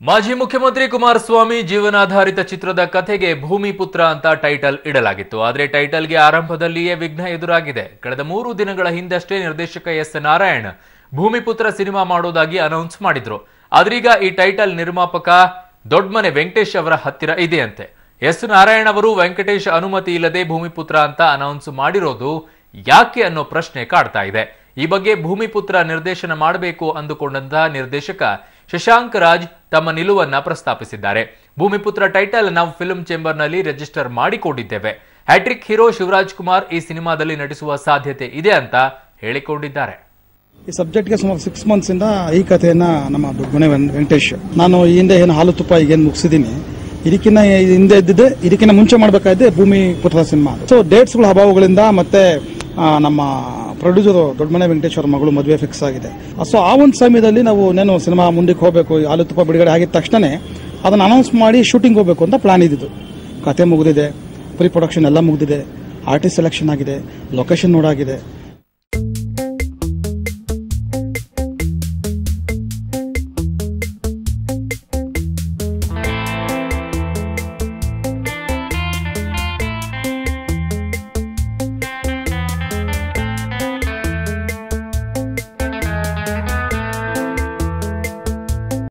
ಮಾಜಿ ಮುಖ್ಯಮಂತ್ರಿ ಕುಮಾರಸ್ವಾಮಿ ಜೀವನಾಧಾರಿತ ಚಿತ್ರದ ಕಥೆಗೆ ಭೂಮಿಪುತ್ರ ಅಂತ ಟೈಟಲ್ ಇಡಲಾಗಿತ್ತು. ಆದರೆ ಟೈಟಲ್ಗೆ ಆರಂಭದಲ್ಲಿಯೇ ವಿಘ್ನ ಎದುರಾಗಿದೆ. ಕಳೆದ 3 ದಿನಗಳ ಹಿಂದಷ್ಟೇ ನಿರ್ದೇಶಕ ಎಸ್ ನಾರಾಯಣ್ ಭೂಮಿಪುತ್ರ ಸಿನಿಮಾ ಮಾಡೋದಾಗಿ ಅನೌನ್ಸ್ ಮಾಡಿದ್ರು. ಆದ್ರೀಗ ಈ ಟೈಟಲ್ ನಿರ್ಮಾಪಕ ದೊಡ್ಡಮನೆ ವೆಂಕಟೇಶ್ ಅವರ ಹತ್ತಿರ ಇದೆಯಂತೆ. ಎಸ್ ನಾರಾಯಣ್ ಅವರು ವೆಂಕಟೇಶ್ ಅನುಮತಿ ಇಲ್ಲದೆ ಭೂಮಿಪುತ್ರ ಅಂತ ಅನೌನ್ಸ್ ಮಾಡಿರೋದು ಯಾಕೆ ಅನ್ನೋ ಪ್ರಶ್ನೆ ಕಾಡ್ತಾ ಇದೆ. ಈ ಬಗ್ಗೆ ಭೂಮಿಪುತ್ರ ನಿರ್ದೇಶನ ಮಾಡಬೇಕು ಅಂದುಕೊಂಡಂತಹ ನಿರ್ದೇಶಕ ಶಶಾಂಕ್ ರಾಜ್ ತಮ್ಮ ನಿಲುವನ್ನ ಪ್ರಸ್ತಾಪಿಸಿದ್ದಾರೆ. ಭೂಮಿಪುತ್ರ ಟೈಟಲ್ ನಾವು ಫಿಲ್ಮ್ ಚೇಂಬರ್ನಲ್ಲಿ ರಿಜಿಸ್ಟರ್ ಮಾಡಿಕೊಂಡಿದ್ದೇವೆ. ಹ್ಯಾಟ್ರಿಕ್ ಹೀರೋ ಶಿವರಾಜ್ ಕುಮಾರ್ ಈ ಸಿನಿಮಾದಲ್ಲಿ ನಟಿಸುವ ಸಾಧ್ಯತೆ ಇದೆ ಅಂತ ಹೇಳಿಕೊಂಡಿದ್ದಾರೆ. ಈ ಸಬ್ಜೆಕ್ಟ್ಗೆ ಸುಮಾರು 6 ಮಂತ್ಸ್ ಇಂದ ಈ ಕಥೆಯನ್ನ ನಮ್ಮ ದೊಡ್ಡಮನೆ ವೆಂಕಟೇಶ್, ನಾನು ಈ ಹಿಂದೆ ಏನು ಹಾಲು ತುಪ್ಪ ಈಗೇನು ಮುಗಿಸಿದ್ದೀನಿ, ಇದಕ್ಕಿಂತ ಹಿಂದೆ ಇದ್ದಿದ್ದೆ, ಇದಕ್ಕಿಂತ ಮುಂಚೆ ಮಾಡಬೇಕಾಗಿದೆ ಭೂಮಿಪುತ್ರ ಸಿನಿಮಾ. ಸೊ ಡೇಟ್ಸ್ಗಳ ಅಭಾವಗಳಿಂದ ಮತ್ತೆ ನಮ್ಮ ಪ್ರೊಡ್ಯೂಸರ್ ದೊಡ್ಡಮನೆ ವೆಂಕಟೇಶ್ ಅವರ ಮಗಳು ಮದುವೆ ಫಿಕ್ಸ್ ಆಗಿದೆ. ಸೊ ಆ ಒಂದು ಸಮಯದಲ್ಲಿ ನಾವು ಸಿನಿಮಾ ಮುಂದಕ್ಕೆ ಹೋಗಬೇಕು, ಹಾಲು ತುಪ್ಪ ಬಿಡುಗಡೆ ಆಗಿದ ತಕ್ಷಣ ಅದನ್ನು ಅನೌನ್ಸ್ ಮಾಡಿ ಶೂಟಿಂಗ್ ಹೋಗಬೇಕು ಅಂತ ಪ್ಲಾನ್ ಇದ್ದಿದ್ದು. ಕತೆ ಮುಗಿದಿದೆ, ಪ್ರೀ ಪ್ರೊಡಕ್ಷನ್ ಎಲ್ಲ ಮುಗಿದಿದೆ, ಆರ್ಟಿಸ್ಟ್ ಸೆಲೆಕ್ಷನ್ ಆಗಿದೆ, ಲೊಕೇಶನ್ ನೋಡಾಗಿದೆ.